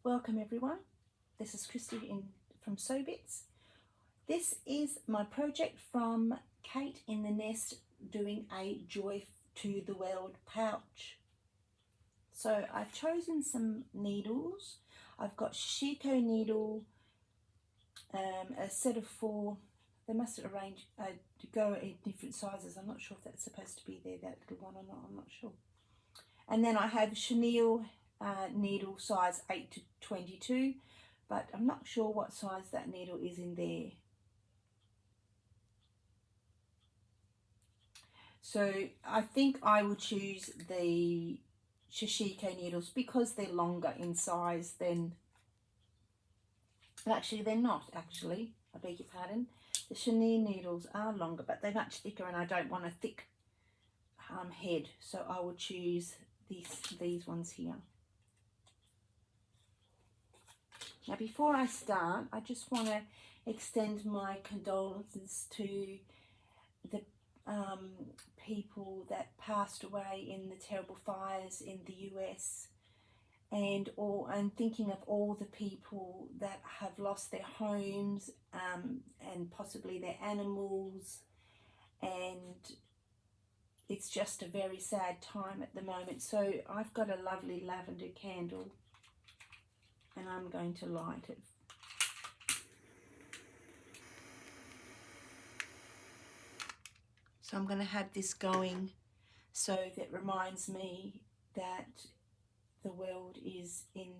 Welcome everyone, this is Kristy from Sewbits. This is my project from Kate in the Nest doing a Joy to the World pouch. So I've chosen some needles. I've got Shiko needle, a set of 4. They must arrange to go in different sizes. I'm not sure if that's supposed to be there, that little one or not, I'm not sure. And then I have chenille needle size 8 to 22, but I'm not sure what size that needle is in there. So I think I will choose the Shishiko needles because they're longer in size than, actually they're not actually, I beg your pardon. The chenille needles are longer, but they're much thicker and I don't want a thick head, so I will choose these ones here. Now before I start, I just want to extend my condolences to the people that passed away in the terrible fires in the US, and thinking of all the people that have lost their homes and possibly their animals, and it's just a very sad time at the moment. So I've got a lovely lavender candle and I'm going to light it. So I'm going to have this going so that reminds me that the world is in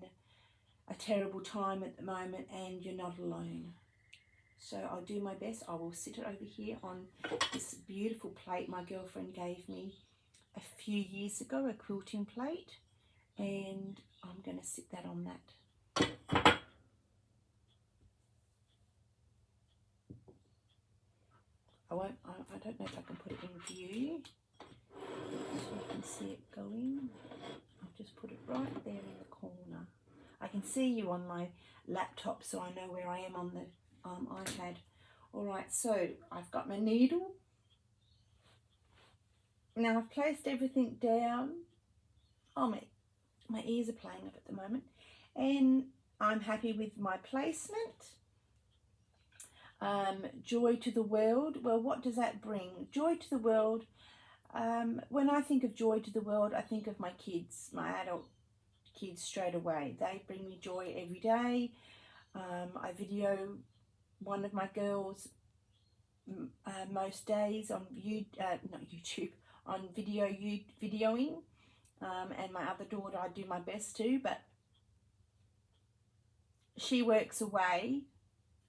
a terrible time at the moment and you're not alone. So I'll do my best. I will sit it over here on this beautiful plate my girlfriend gave me a few years ago, a quilting plate, and I'm going to sit that on that. I don't know if I can put it in view so you can see it going. I'll just put it right there in the corner. I can see you on my laptop, so I know where I am on the iPad. Alright, so I've got my needle. Now I've placed everything down. Oh, my ears are playing up at the moment. And I'm happy with my placement. Joy to the world. Well, what does that bring? Joy to the world. When I think of joy to the world, I think of my kids, my adult kids straight away. They bring me joy every day. I video one of my girls most days on on videoing, and my other daughter I do my best to, but she works away,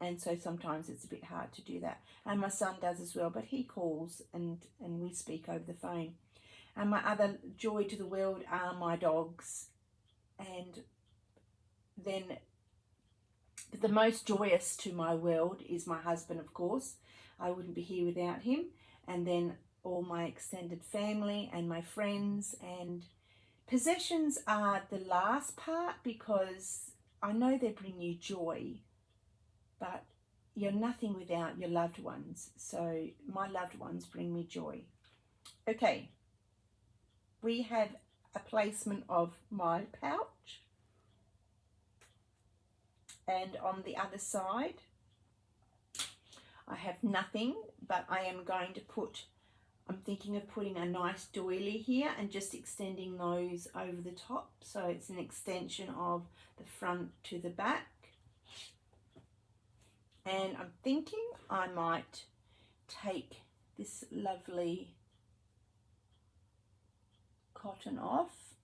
and so sometimes it's a bit hard to do that. And my son does as well, but he calls and we speak over the phone. And my other joy to the world are my dogs. And then the most joyous to my world is my husband, of course. I wouldn't be here without him. And then all my extended family and my friends, and possessions are the last part because I know they bring you joy, but you're nothing without your loved ones. So my loved ones bring me joy. Okay, we have a placement of my pouch, and on the other side I have nothing, but I am going to put, I'm thinking of putting a nice doily here and just extending those over the top, so it's an extension of the front to the back. And I'm thinking I might take this lovely cotton off,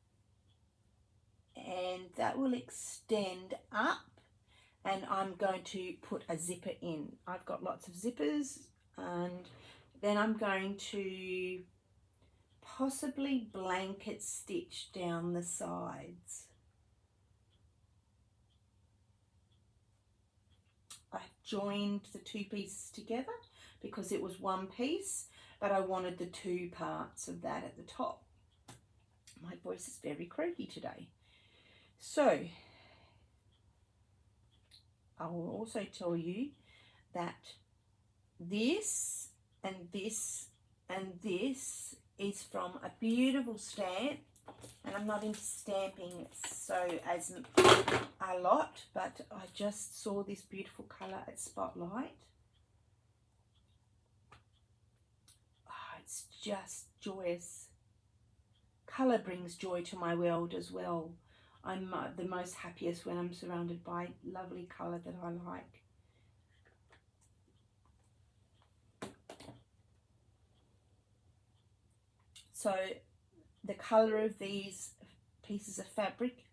and that will extend up, and I'm going to put a zipper in. I've got lots of zippers, and then I'm going to possibly blanket stitch down the sides. I've joined the two pieces together because it was one piece, but I wanted the two parts of that at the top. My voice is very croaky today. So I will also tell you that this and this and this is from a beautiful stamp And I'm not into stamping so as a lot, but I just saw this beautiful colour at Spotlight. Oh, it's just joyous. Colour brings joy to my world as well. I'm the most happiest when I'm surrounded by lovely colour that I like. So the colour of these pieces of fabric,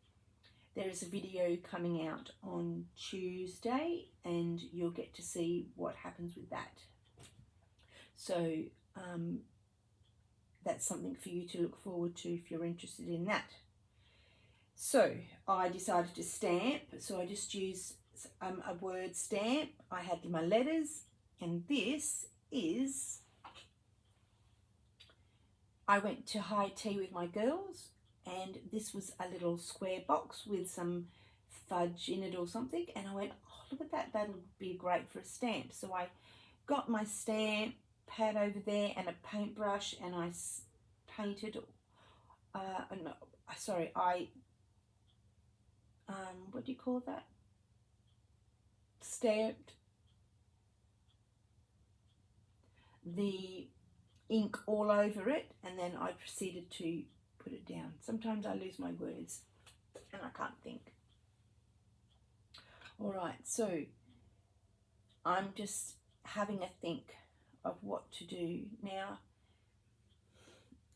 there is a video coming out on Tuesday and you'll get to see what happens with that. So that's something for you to look forward to if you're interested in that. So I decided to stamp, so I just used a word stamp. I had my letters, and this is, I went to high tea with my girls, and this was a little square box with some fudge in it or something, and I went, oh, look at that, that'll be great for a stamp. So I got my stamp pad over there and a paintbrush, and I painted, what do you call that? Stamped the ink all over it, and then I proceeded to put it down. Sometimes I lose my words and I can't think. All right, so I'm just having a think of what to do now.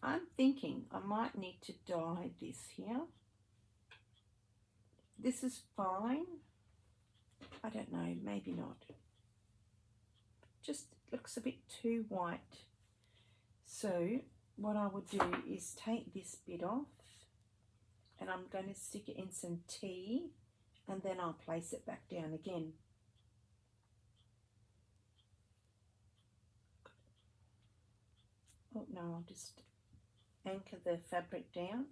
I'm thinking I might need to dye this here. This is fine. I don't know, maybe not. Just looks a bit too white. So what I would do is take this bit off, and I'm going to stick it in some tea, and then I'll place it back down again. Oh no, I'll just anchor the fabric down.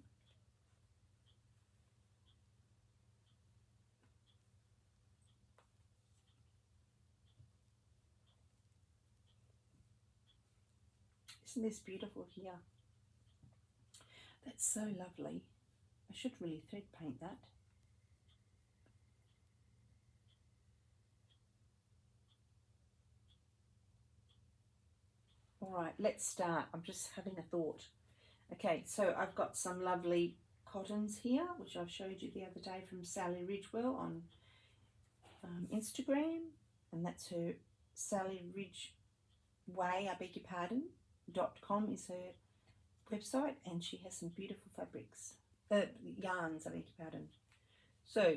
Isn't this beautiful here? That's so lovely. I should really thread paint that. All right, let's start. I'm just having a thought. Okay, so I've got some lovely cottons here, which I've showed you the other day from Sally Ridgewell on Instagram, and that's her Sally Ridgeway, .com is her website, and she has some beautiful fabrics, yarns, I beg your pardon. So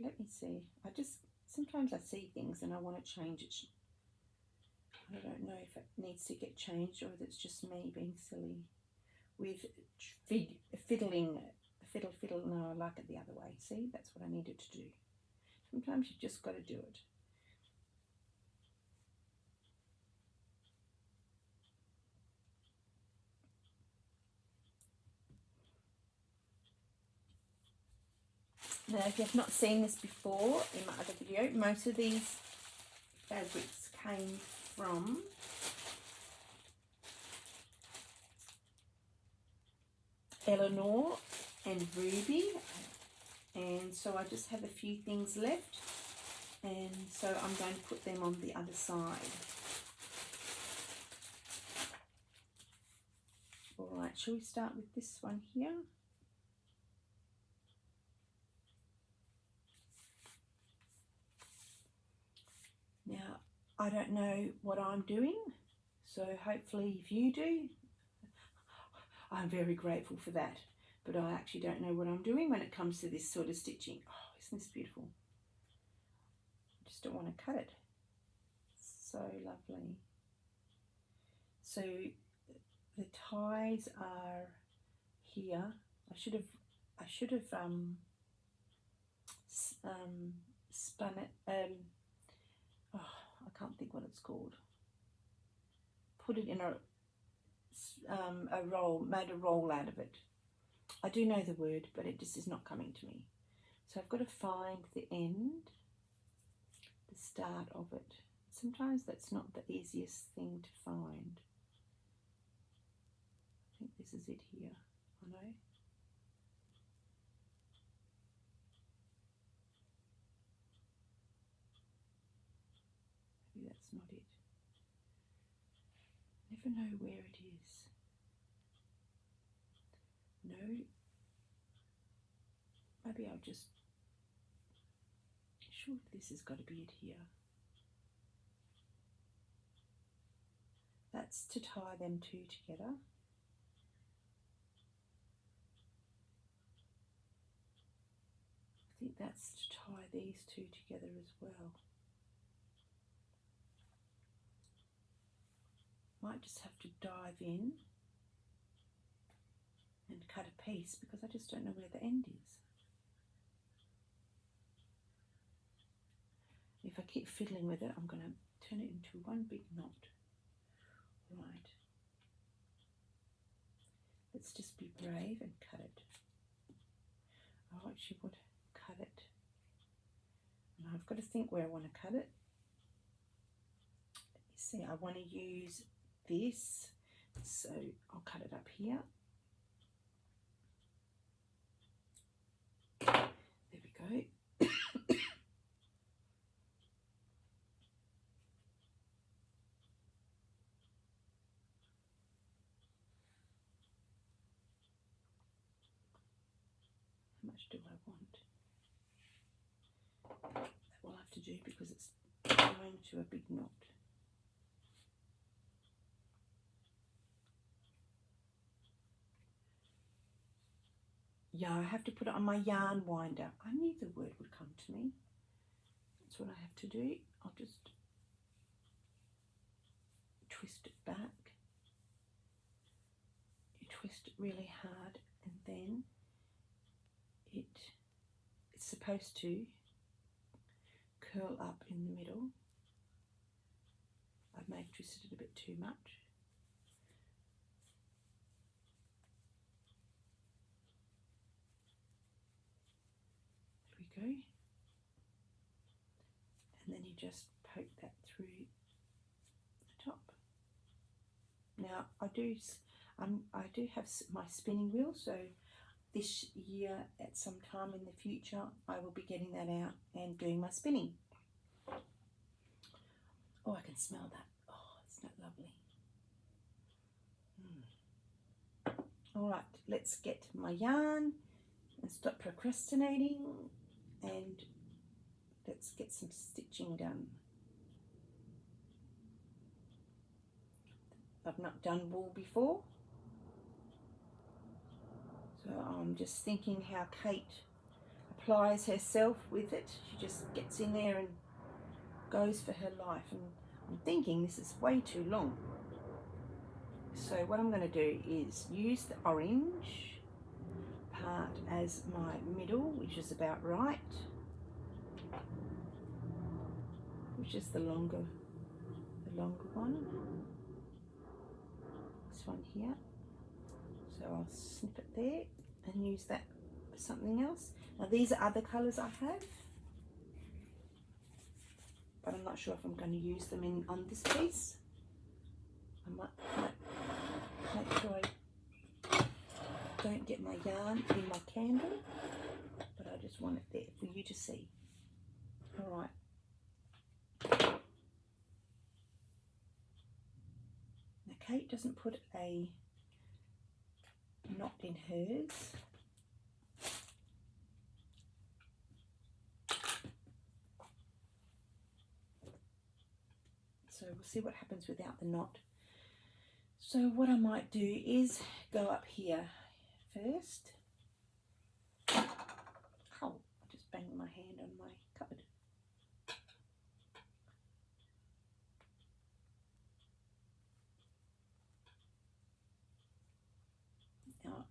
let me see. Sometimes I see things and I want to change it. I don't know if it needs to get changed or if it's just me being silly with fiddling. No, I like it the other way. See, that's what I needed to do. Sometimes you just got to do it. Now, if you've not seen this before in my other video, most of these fabrics came from Eleanor and Ruby, and so I just have a few things left, and so I'm going to put them on the other side. All right, shall we start with this one here? Now, I don't know what I'm doing, so hopefully if you do, I'm very grateful for that. But I actually don't know what I'm doing when it comes to this sort of stitching. Oh, isn't this beautiful? I just don't want to cut it. It's so lovely. So the ties are here. I should have spun it. Oh, I can't think what it's called. Put it in a roll, made a roll out of it. I do know the word, but it just is not coming to me. So I've got to find the end, the start of it. Sometimes that's not the easiest thing to find. this is it here. I know. Maybe that's not it. Never know where it is. No. Maybe I'll just, sure, this has got to be it here. That's to tie them two together. I think that's to tie these two together as well. Might just have to dive in and cut a piece because I just don't know where the end is. If I keep fiddling with it, I'm going to turn it into one big knot. Right. Let's just be brave and cut it. I actually would cut it. Now I've got to think where I want to cut it. You see, I want to use this, so I'll cut it up here. There we go. How much do I want? That will have to do because it's going to a big knot. Yeah, I have to put it on my yarn winder. I knew the word would come to me. That's what I have to do. I'll just twist it back. You twist it really hard and then it's supposed to curl up in the middle. I may have twisted it a bit too much. Go, and then you just poke that through the top. Now I do have my spinning wheel, so this year at some time in the future I will be getting that out and doing my spinning. Oh, I can smell that. Oh, isn't that lovely? All right, let's get my yarn and stop procrastinating. And let's get some stitching done. I've not done wool before, so I'm just thinking how Kate applies herself with it. She just gets in there and goes for her life, and I'm thinking this is way too long. So what I'm going to do is use the orange part as my middle, which is about right, which is the longer one, this one here. So I'll snip it there and use that for something else. Now these are other colours I have, but I'm not sure if I'm going to use them on this piece. I might make sure I don't get my yarn in my candle, but I just want it there for you to see. All right. Now Kate doesn't put a knot in hers. So we'll see what happens without the knot. So what I might do is go up here first. Oh, I just banged my hand on my cupboard. Now,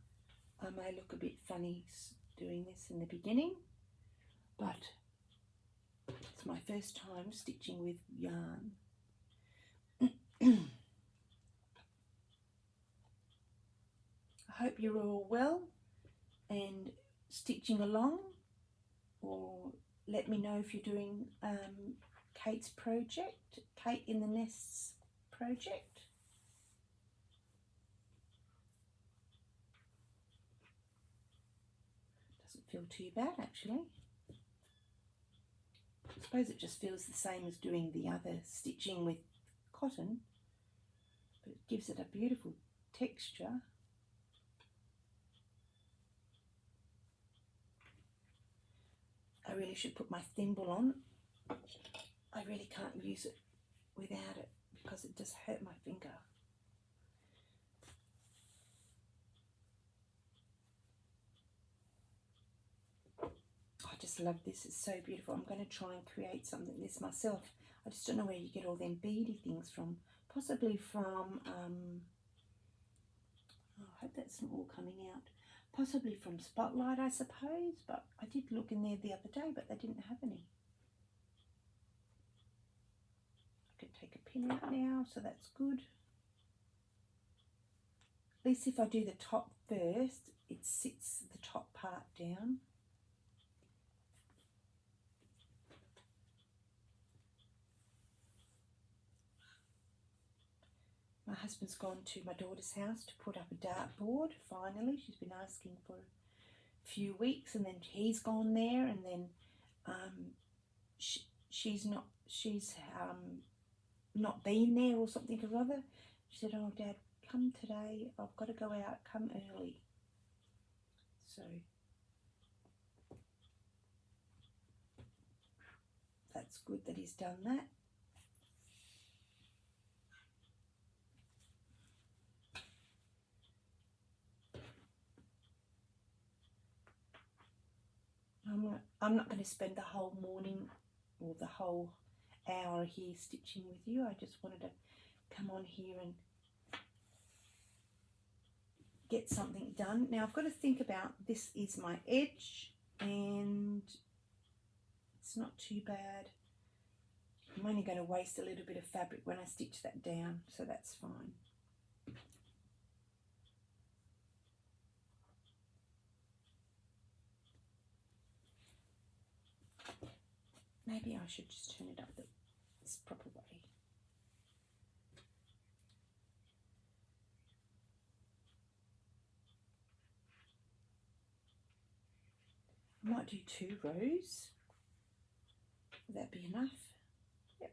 I may look a bit funny doing this in the beginning, but it's my first time stitching with yarn. I hope you're all well and stitching along, or let me know if you're doing Kate's project, Kate in the Nests project. feel too bad actually. I suppose it just feels the same as doing the other stitching with cotton, but it gives it a beautiful texture. I really should put my thimble on. I really can't use it without it because it just hurt my finger. I just love this, it's so beautiful. I'm going to try and create something like this myself. I just don't know where you get all them beady things from. Possibly from, oh, I hope that's not all coming out. Possibly from Spotlight, I suppose, but I did look in there the other day, but they didn't have any. I could take a pin out now, so that's good. At least if I do the top first, it sits the top part down. My husband's gone to my daughter's house to put up a dartboard, finally. She's been asking for a few weeks, and then he's gone there, and then she's not been there or something or other. She said, oh, Dad, come today. I've got to go out. Come early. So that's good that he's done that. I'm not going to spend the whole morning or the whole hour here stitching with you. I just wanted to come on here and get something done. Now I've got to think about, this is my edge and it's not too bad. I'm only going to waste a little bit of fabric when I stitch that down, so that's fine. Maybe I should just turn it up this proper way. I might do 2 rows. Would that be enough? Yep.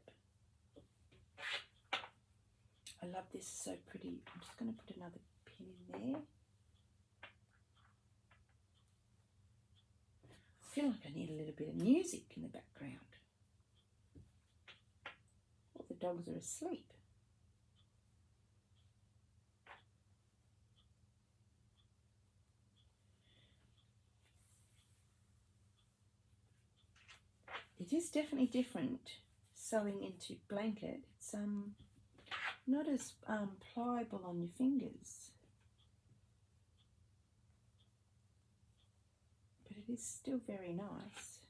I love this, so pretty. I'm just going to put another pin in there. I feel like I need a little bit of music in the background. All the dogs are asleep. It is definitely different sewing into blanket. It's not as pliable on your fingers, but it is still very nice.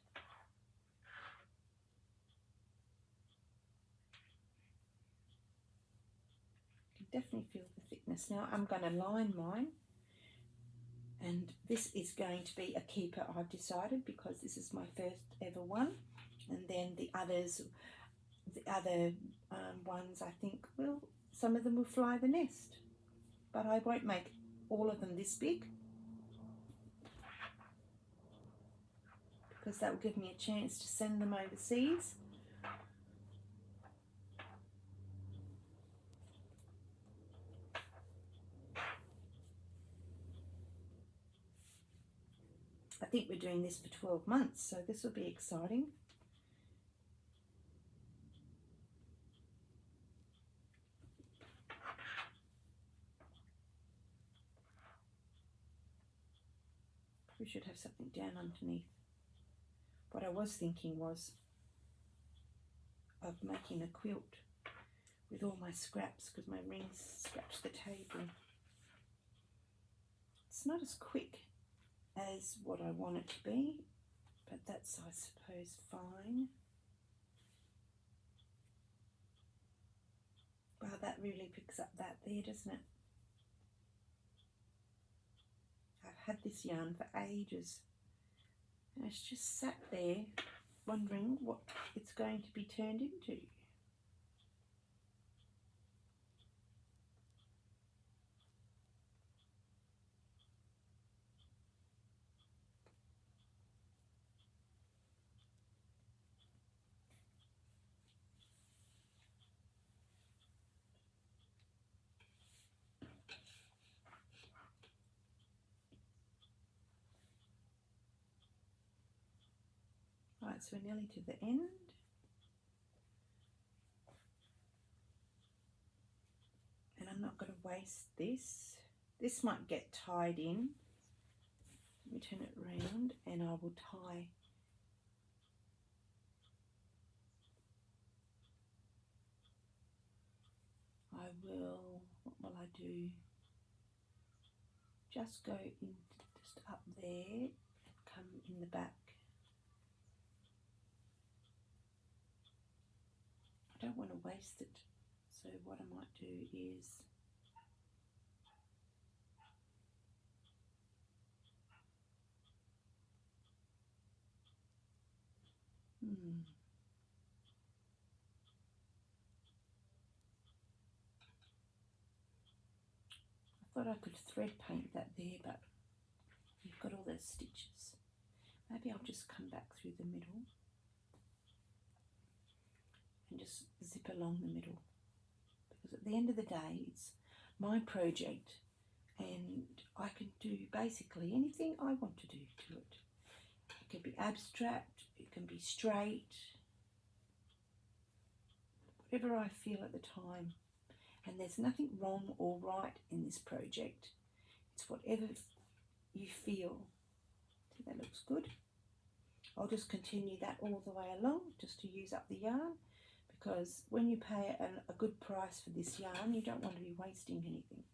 You can definitely feel the thickness. Now I'm going to line mine, and this is going to be a keeper, I've decided, because this is my first ever one. And then the other ones, I think, some of them will fly the nest, but I won't make all of them this big because that will give me a chance to send them overseas. I think we're doing this for 12 months, so this will be exciting. We should have something down underneath. What I was thinking was of making a quilt with all my scraps, because my rings scratch the table. It's not as quick as what I want it to be, but that's, I suppose, fine. Wow, that really picks up that there, doesn't it? I've had this yarn for ages, and it's just sat there wondering what it's going to be turned into. Right, so we're nearly to the end. And I'm not going to waste this. This might get tied in. Let me turn it round and I will tie. What will I do? Just go in, just up there and come in the back. I don't want to waste it. So what I might do is I thought I could thread paint that there, but you've got all those stitches. Maybe I'll just come back through the middle and just zip along the middle, because at the end of the day it's my project and I can do basically anything I want to do to it. It can be abstract, it can be straight, whatever I feel at the time. And there's nothing wrong or right in this project. It's whatever you feel. I think that looks good. I'll just continue that all the way along just to use up the yarn, because when you pay a good price for this yarn, you don't want to be wasting anything.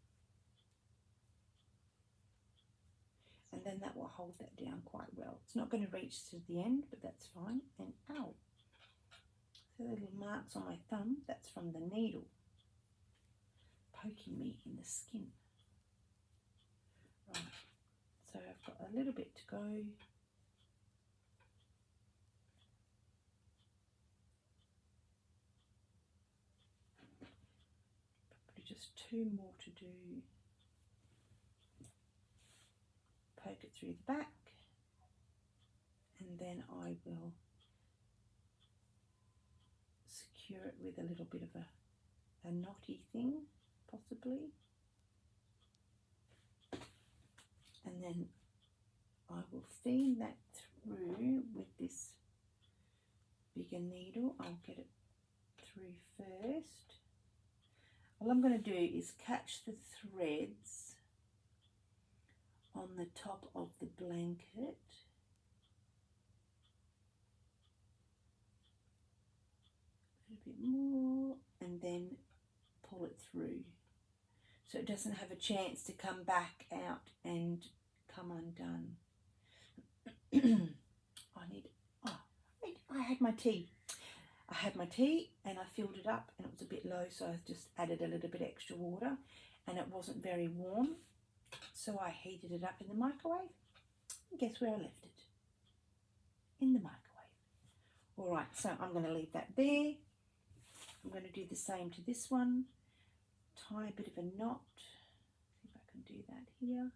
And then that will hold that down quite well. It's not going to reach to the end, but that's fine. And ow, so the little marks on my thumb, that's from the needle poking me in the skin. Right, so I've got a little bit to go. Probably just 2 more to do. Poke it through the back, and then I will secure it with a little bit of a knotty thing, possibly, and then I will feed that through with this bigger needle. I'll get it through first. All I'm going to do is catch the threads on the top of the blanket, a little bit more, and then pull it through so it doesn't have a chance to come back out and come undone. I had my tea. I had my tea and I filled it up and it was a bit low, so I just added a little bit extra water, and it wasn't very warm. So I heated it up in the microwave, and guess where I left it? In the microwave. All right, so I'm going to leave that there. I'm going to do the same to this one. Tie a bit of a knot. See if I can do that here.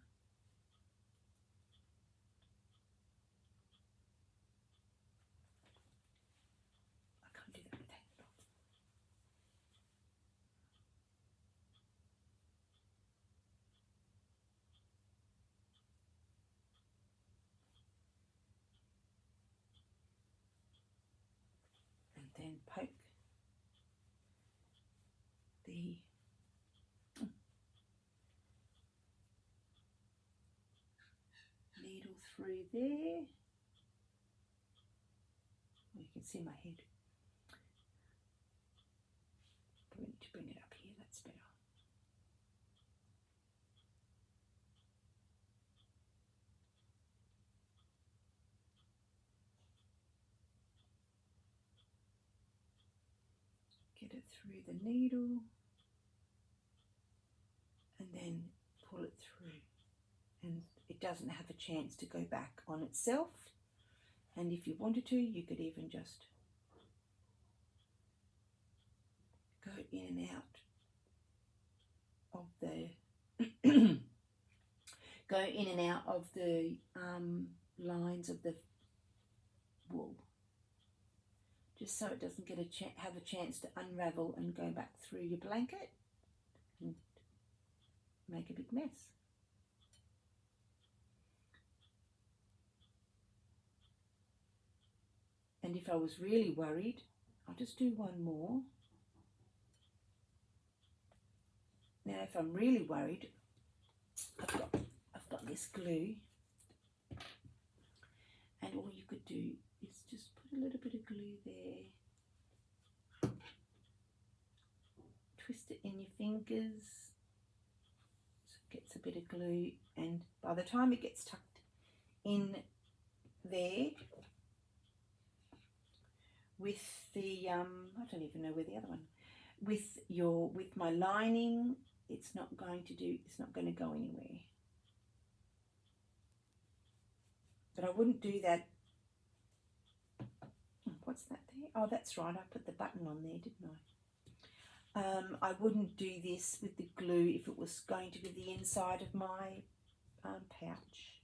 I can't do that with that. And then poke the needle through there. Well, you can see my head. Probably need to bring it up here, that's better. Get it through the needle and then pull it through, and it doesn't have a chance to go back on itself. And if you wanted to, you could even just go in and out of the go in and out of the lines of the wool, just so it doesn't get have a chance to unravel and go back through your blanket and make a big mess. And And if I was really worried, I'll just do one more. Now if I'm really worried, I've got this glue, and all you could do is just put a little bit of glue there, twist it in your fingers so it gets a bit of glue, and by the time it gets tucked in there with the I don't even know where the other one, with my lining, it's not going to go anywhere. But I wouldn't do that. What's that there? Oh, that's right, I put the button on there, didn't I? I wouldn't do this with the glue if it was going to be the inside of my pouch.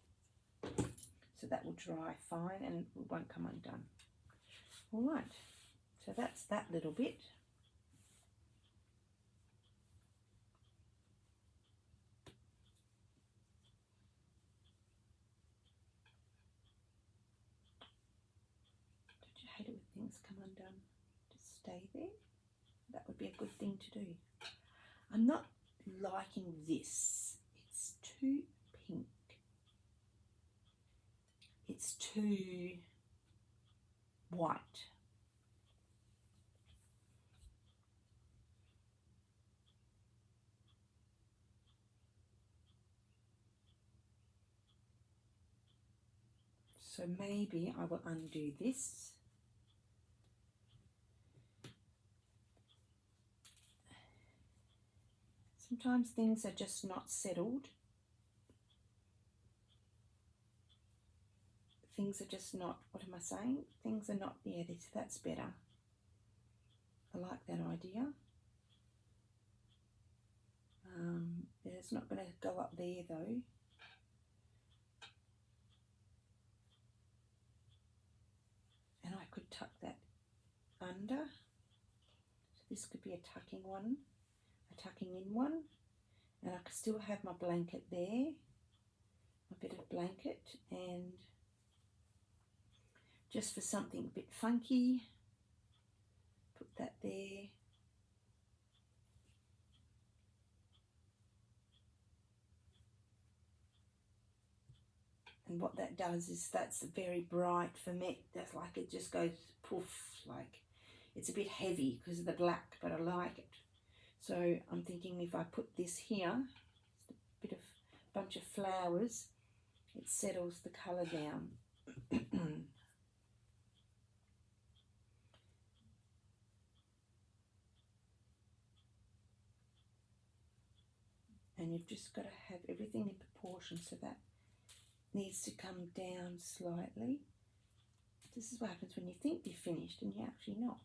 So that will dry fine and it won't come undone. All right, so that's that little bit. Don't you hate it when things come undone? Just stay there. That would be a good thing to do. I'm not liking this. It's too pink. It's too white. So maybe I will undo this. Sometimes things are just not settled. Things are just not, what am I saying? Things are not, yeah, that's better. I like that idea. It's not going to go up there though. And I could tuck that under. So this could be a tucking one, a tucking in one. And I could still have my blanket there, a bit of blanket, and just for something a bit funky, put that there. And what that does is that's very bright for me. That's like it just goes poof, like it's a bit heavy because of the black, but I like it. So I'm thinking if I put this here, just a bit of bunch of flowers, it settles the colour down. And you've just got to have everything in proportion, so that needs to come down slightly. This is what happens when you think you're finished and you're actually not.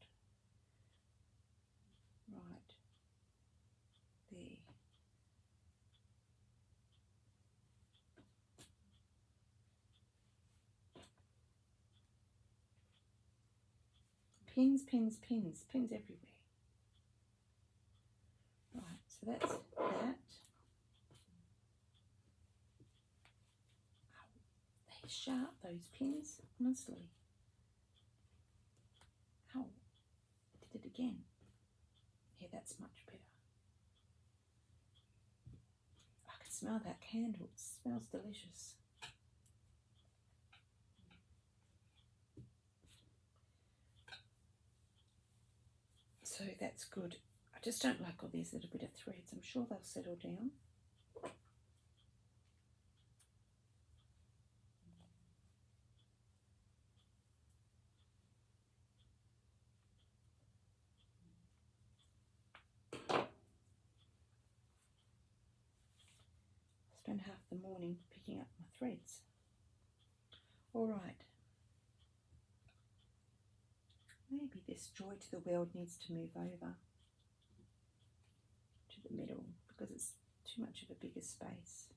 Right, there. Pins, pins, pins, pins everywhere. Right, so that's that. They're sharp, those pins, honestly. Oh, I did it again. Yeah, that's much better. I can smell that candle. It smells delicious. So that's good. I just don't like all these little bit of threads. I'm sure they'll settle down. Spend half the morning picking up my threads. All right. Maybe this joy to the world needs to move over to the middle because it's too much of a bigger space.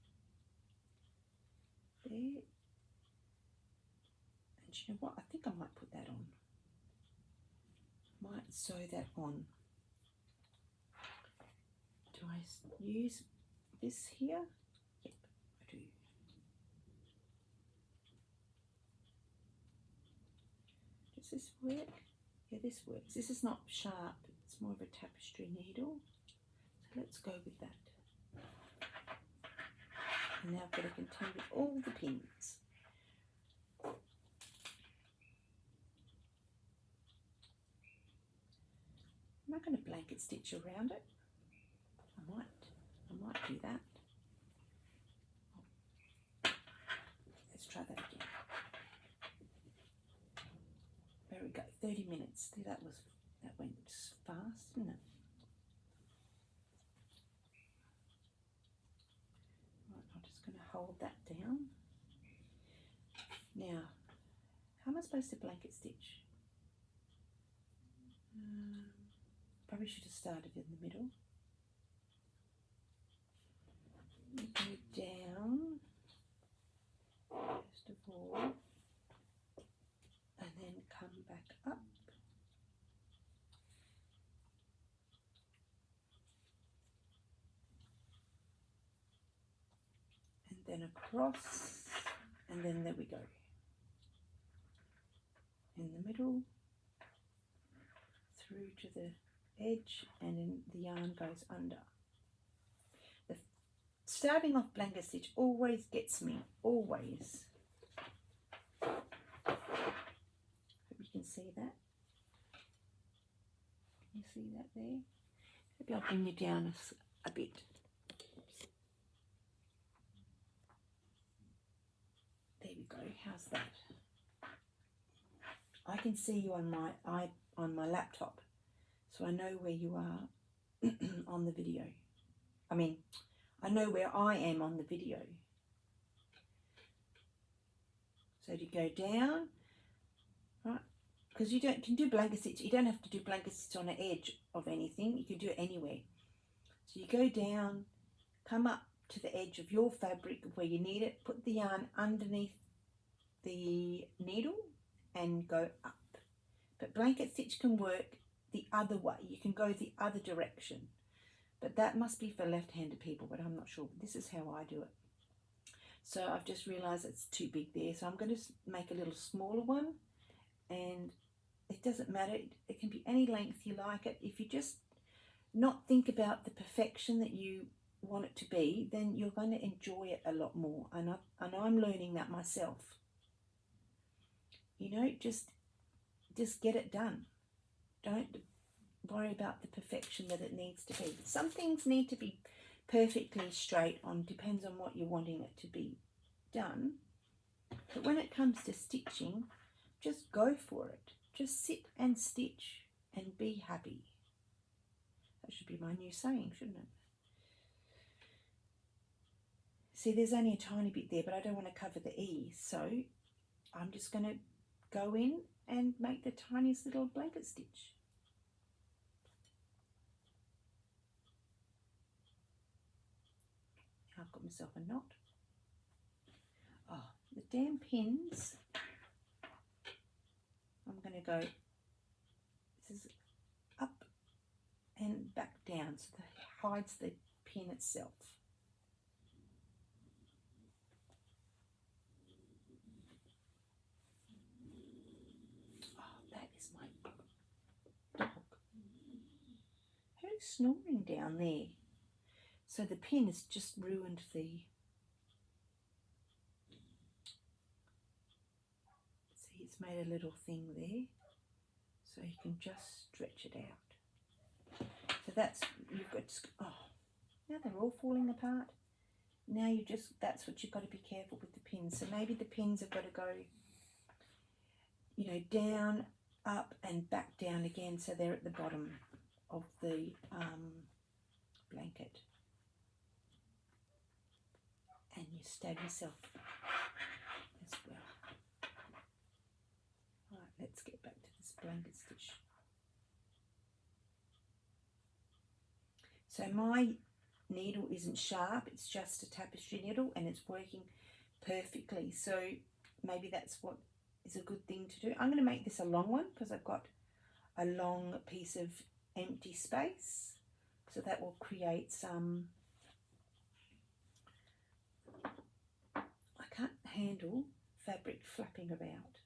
There. And you know what? I think I might put that on. Might sew that on. Do I use this here? Yep, I do. Does this work? Yeah, this works. This is not sharp, it's more of a tapestry needle. So let's go with that. And now I've got to contend with all the pins. I'm not going to blanket stitch around it. I might do that. Let's try that again. There we go, 30 minutes. That went fast, didn't it? Right, I'm just going to hold that down. Now, how am I supposed to blanket stitch? Probably should have started in the middle. Go down, first of all, and then come back up. And then across, and then there we go. In the middle, through to the edge, and then the yarn goes under. The starting off blanket stitch always gets me, always. Hope you can see that. Can you see that there? Maybe I'll bring you down a bit. Oops. There we go. How's that? I can see you on my laptop, so I know where you are on the video. I mean, I know where I am on the video. So to go down, right? Because you can do blanket stitch. You don't have to do blanket stitch on the edge of anything. You can do it anywhere. So you go down, come up to the edge of your fabric where you need it. Put the yarn underneath the needle and go up. But blanket stitch can work the other way. You can go the other direction. But that must be for left-handed people, but I'm not sure. This is how I do it. So I've just realised it's too big there. So I'm going to make a little smaller one. And it doesn't matter. It can be any length you like it. If you just not think about the perfection that you want it to be, then you're going to enjoy it a lot more. And I'm learning that myself. You know, just get it done. Don't worry about the perfection that it needs to be. Some things need to be perfectly straight on, depends on what you're wanting it to be done. But when it comes to stitching, just go for it. Just sit and stitch and be happy. That should be my new saying, shouldn't it? See, there's only a tiny bit there, but I don't want to cover the E, so I'm just going to go in and make the tiniest little blanket stitch. I've got myself a knot. Oh, the damn pins. I'm going to go, this is up and back down, so that hides the pin itself. Oh, that is my dog. Who's snoring down there? So the pin has just ruined the, see, it's made a little thing there, so you can just stretch it out. So that's, you've got, oh, now they're all falling apart. Now that's what you've got to be careful with the pins. So maybe the pins have got to go, you know, down, up and back down again, so they're at the bottom of the blanket. And you stab yourself as well. Right, let's get back to this blanket stitch. So my needle isn't sharp, it's just a tapestry needle and it's working perfectly. So maybe that's what is a good thing to do. I'm going to make this a long one because I've got a long piece of empty space. So that will create some, I can't handle fabric flapping about.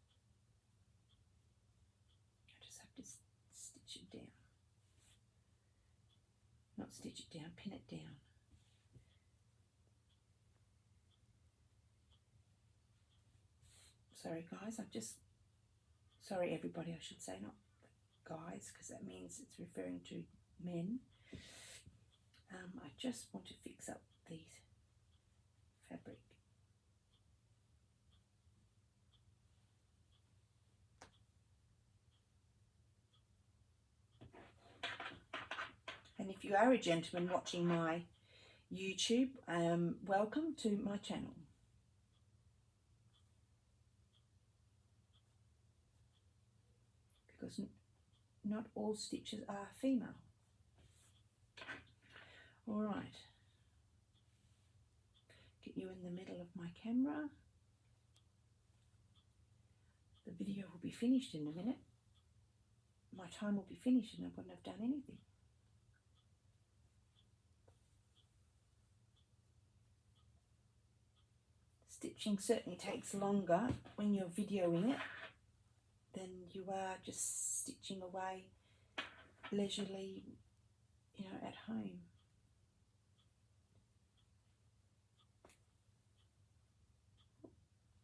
just stitch it down. Not stitch it down, pin it down. Sorry guys, sorry everybody, I should say, not guys, because that means it's referring to men. I just want to fix up these fabric. And if you are a gentleman watching my YouTube, welcome to my channel. Because not all stitches are female. All right. Get you in the middle of my camera. The video will be finished in a minute. My time will be finished and I wouldn't have done anything. Stitching certainly takes longer when you're videoing it than you are just stitching away leisurely, you know, at home.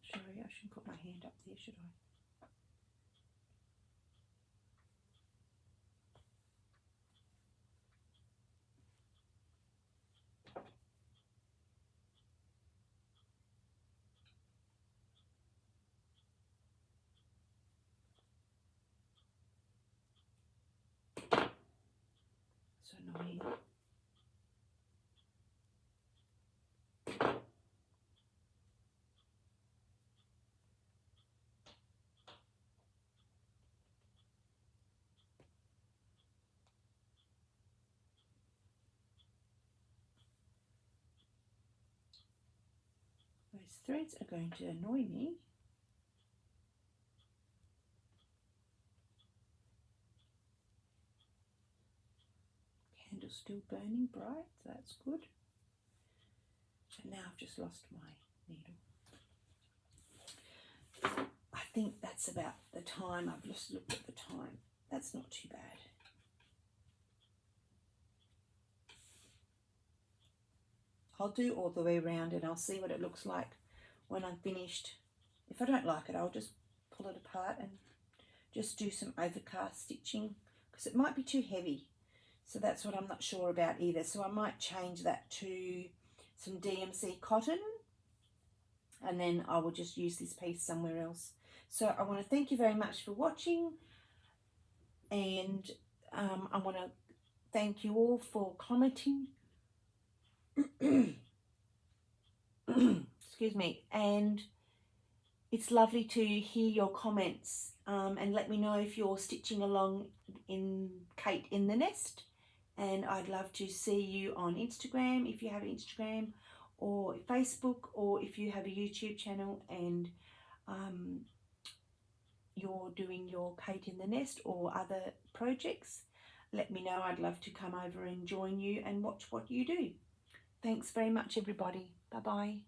Sorry, I shouldn't put my hand up there, should I? So annoying. Those threads are going to annoy me. Candle's still burning bright, so that's good. And now I've just lost my needle. I think that's about the time. I've just looked at the time. That's not too bad. I'll do all the way around and I'll see what it looks like when I'm finished. If I don't like it, I'll just pull it apart and just do some overcast stitching because it might be too heavy. So that's what I'm not sure about either. So I might change that to some DMC cotton and then I will just use this piece somewhere else. So I want to thank you very much for watching, and I want to thank you all for commenting. Excuse me. And it's lovely to hear your comments, and let me know if you're stitching along in Kate in the Nest. And I'd love to see you on Instagram if you have Instagram, or Facebook, or if you have a YouTube channel and you're doing your Kate in the Nest or other projects. Let me know. I'd love to come over and join you and watch what you do. Thanks very much, everybody. Bye-bye.